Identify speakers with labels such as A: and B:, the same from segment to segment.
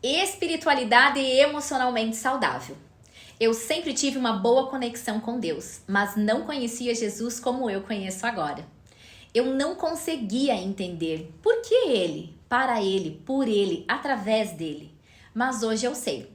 A: Espiritualidade emocionalmente saudável. Eu sempre tive uma boa conexão com Deus, mas não conhecia Jesus como eu conheço agora. Eu não conseguia entender por que Ele, para Ele, por Ele, através dele. Mas hoje eu sei.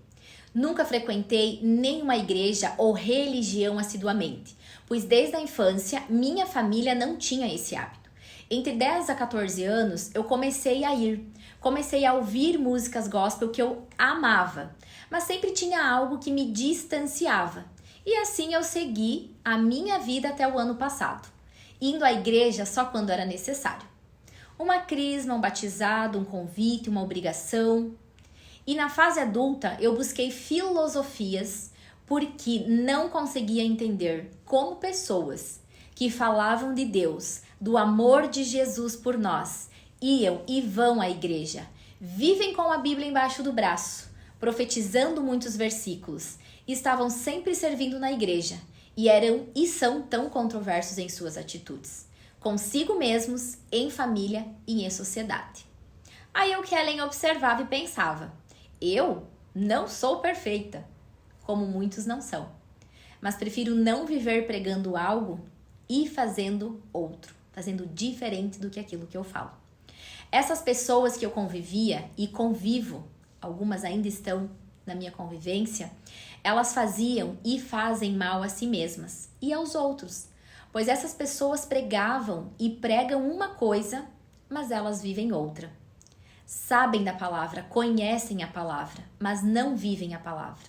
A: Nunca frequentei nenhuma igreja ou religião assiduamente, pois desde a infância minha família não tinha esse hábito. Entre 10 a 14 anos eu comecei a ouvir músicas gospel que eu amava, mas sempre tinha algo que me distanciava. E assim eu segui a minha vida até o ano passado, indo à igreja só quando era necessário. Uma crisma, um batizado, um convite, uma obrigação. E na fase adulta eu busquei filosofias porque não conseguia entender como pessoas que falavam de Deus, do amor de Jesus por nós, iam e vão à igreja, vivem com a Bíblia embaixo do braço, profetizando muitos versículos, estavam sempre servindo na igreja e eram e são tão controversos em suas atitudes, consigo mesmos, em família e em sociedade. Aí eu, Kellen, observava e pensava, eu não sou perfeita, como muitos não são, mas prefiro não viver pregando algo e fazendo outro, fazendo diferente do que aquilo que eu falo. Essas pessoas que eu convivia e convivo, algumas ainda estão na minha convivência, elas faziam e fazem mal a si mesmas e aos outros, pois essas pessoas pregavam e pregam uma coisa, mas elas vivem outra. Sabem da palavra, conhecem a palavra, mas não vivem a palavra.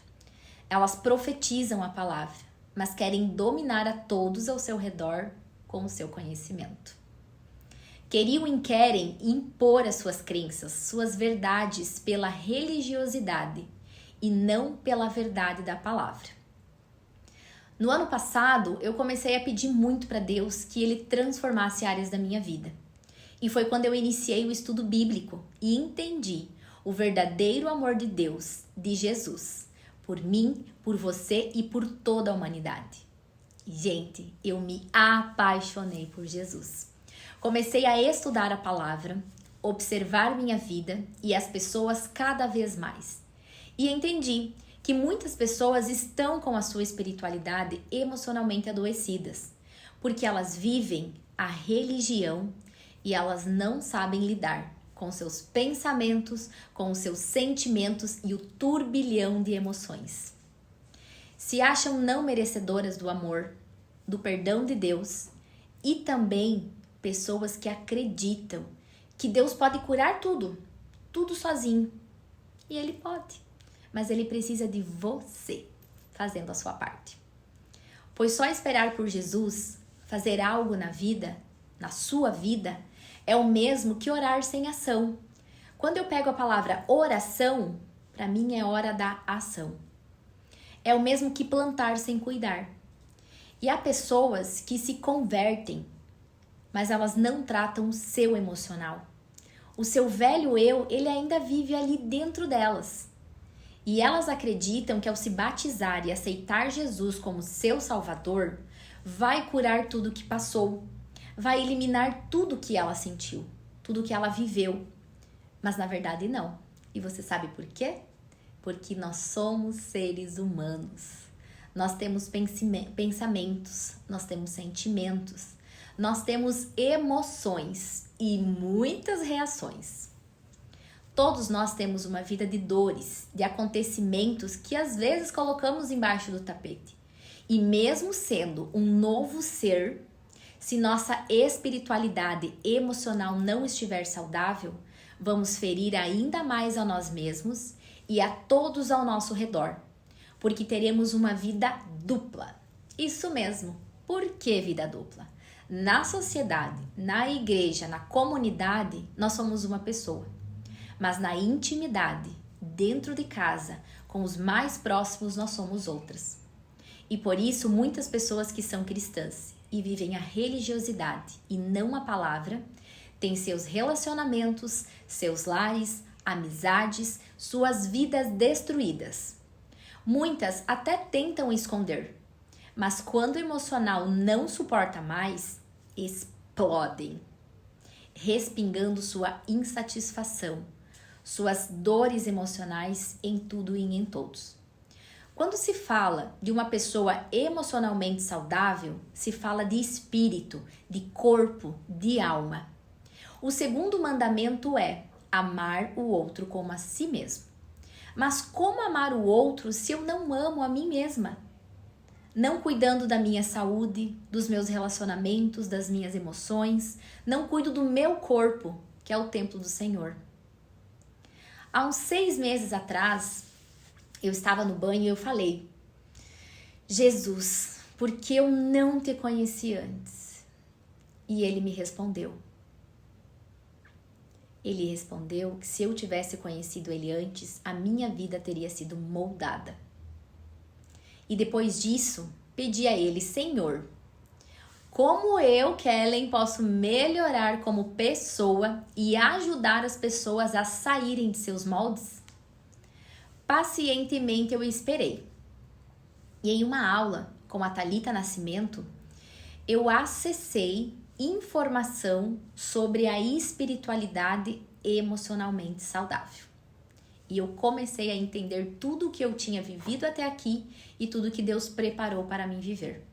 A: Elas profetizam a palavra, mas querem dominar a todos ao seu redor com o seu conhecimento. Querem impor as suas crenças, suas verdades pela religiosidade e não pela verdade da palavra. No ano passado, eu comecei a pedir muito para Deus que Ele transformasse áreas da minha vida. E foi quando eu iniciei o estudo bíblico e entendi o verdadeiro amor de Deus, de Jesus, por mim, por você e por toda a humanidade. E, gente, eu me apaixonei por Jesus. Comecei a estudar a palavra, observar minha vida e as pessoas cada vez mais. E entendi que muitas pessoas estão com a sua espiritualidade emocionalmente adoecidas, porque elas vivem a religião e elas não sabem lidar com seus pensamentos, com os seus sentimentos e o turbilhão de emoções. Se acham não merecedoras do amor, do perdão de Deus e também pessoas que acreditam que Deus pode curar tudo sozinho. E Ele pode, mas Ele precisa de você fazendo a sua parte. Pois só esperar por Jesus fazer algo na vida, na sua vida, é o mesmo que orar sem ação. Quando eu pego a palavra oração, para mim é hora da ação. É o mesmo que plantar sem cuidar. E há pessoas que se convertem, mas elas não tratam o seu emocional. O seu velho eu, ele ainda vive ali dentro delas. E elas acreditam que ao se batizar e aceitar Jesus como seu Salvador, vai curar tudo que passou, vai eliminar tudo que ela sentiu, tudo que ela viveu. Mas na verdade não. E você sabe por quê? Porque nós somos seres humanos. Nós temos pensamentos, nós temos sentimentos, nós temos emoções e muitas reações. Todos nós temos uma vida de dores, de acontecimentos que às vezes colocamos embaixo do tapete. E mesmo sendo um novo ser, se nossa espiritualidade emocional não estiver saudável, vamos ferir ainda mais a nós mesmos e a todos ao nosso redor, porque teremos uma vida dupla. Isso mesmo. Por que vida dupla? Na sociedade, na igreja, na comunidade, nós somos uma pessoa. Mas na intimidade, dentro de casa, com os mais próximos, nós somos outras. E por isso, muitas pessoas que são cristãs e vivem a religiosidade e não a palavra, têm seus relacionamentos, seus lares, amizades, suas vidas destruídas. Muitas até tentam esconder, mas quando o emocional não suporta mais, explodem, respingando sua insatisfação, suas dores emocionais em tudo e em todos. Quando se fala de uma pessoa emocionalmente saudável, se fala de espírito, de corpo, de alma. O segundo mandamento é amar o outro como a si mesmo. Mas como amar o outro se eu não amo a mim mesma? Não cuidando da minha saúde, dos meus relacionamentos, das minhas emoções, não cuido do meu corpo, que é o templo do Senhor. Há uns 6 meses atrás, eu estava no banho e eu falei: Jesus, por que eu não te conheci antes? E ele me respondeu. Ele respondeu que se eu tivesse conhecido ele antes, a minha vida teria sido moldada. E depois disso, pedi a ele: Senhor, como eu, Kellen, posso melhorar como pessoa e ajudar as pessoas a saírem de seus moldes? Pacientemente eu esperei. E em uma aula com a Thalita Nascimento, eu acessei informação sobre a espiritualidade emocionalmente saudável. E eu comecei a entender tudo o que eu tinha vivido até aqui e tudo que Deus preparou para mim viver.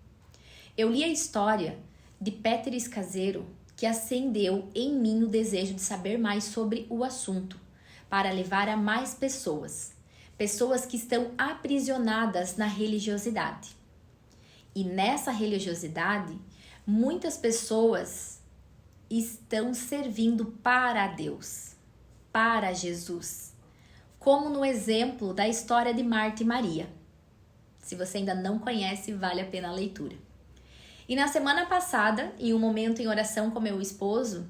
A: Eu li a história de Peter Escaseiro, que acendeu em mim o desejo de saber mais sobre o assunto, para levar a mais pessoas que estão aprisionadas na religiosidade. E nessa religiosidade, muitas pessoas estão servindo para Deus, para Jesus, como no exemplo da história de Marta e Maria. Se você ainda não conhece, vale a pena a leitura. E na semana passada, em um momento em oração com meu esposo,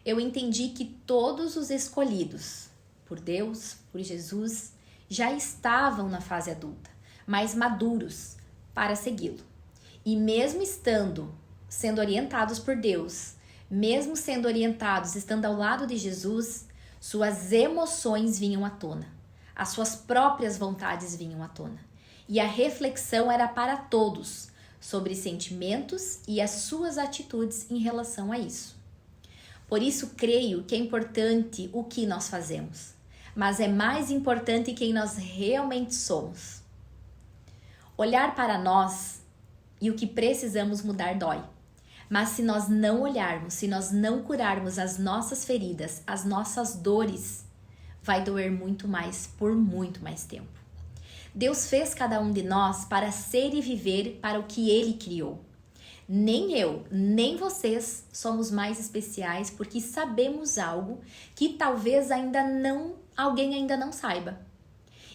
A: eu entendi que todos os escolhidos por Deus, por Jesus, já estavam na fase adulta, mais maduros para segui-lo. E mesmo sendo orientados por Deus, mesmo sendo orientados, estando ao lado de Jesus, suas emoções vinham à tona, as suas próprias vontades vinham à tona. E a reflexão era para todos sobre sentimentos e as suas atitudes em relação a isso. Por isso, creio que é importante o que nós fazemos, mas é mais importante quem nós realmente somos. Olhar para nós e o que precisamos mudar dói. Mas se nós não olharmos, se nós não curarmos as nossas feridas, as nossas dores, vai doer muito mais por muito mais tempo. Deus fez cada um de nós para ser e viver para o que Ele criou. Nem eu, nem vocês somos mais especiais porque sabemos algo que talvez alguém ainda não saiba.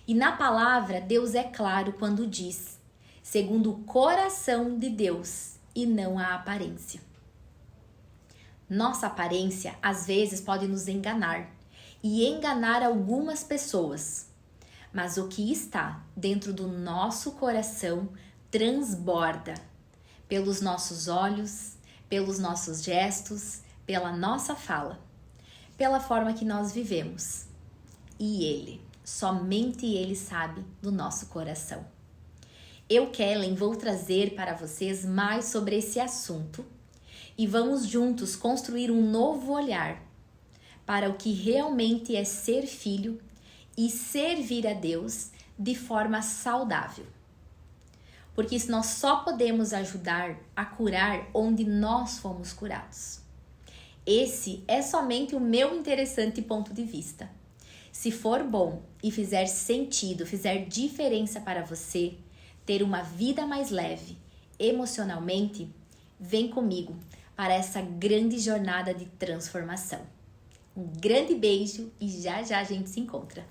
A: E na palavra, Deus é claro quando diz, segundo o coração de Deus e não a aparência. Nossa aparência, às vezes, pode nos enganar e enganar algumas pessoas. Mas o que está dentro do nosso coração transborda pelos nossos olhos, pelos nossos gestos, pela nossa fala, pela forma que nós vivemos. E Ele, somente Ele sabe do nosso coração. Eu, Kellen, vou trazer para vocês mais sobre esse assunto e vamos juntos construir um novo olhar para o que realmente é ser filho e servir a Deus de forma saudável. Porque nós só podemos ajudar a curar onde nós fomos curados. Esse é somente o meu interessante ponto de vista. Se for bom e fizer sentido, fizer diferença para você ter uma vida mais leve emocionalmente, vem comigo para essa grande jornada de transformação. Um grande beijo e já já a gente se encontra.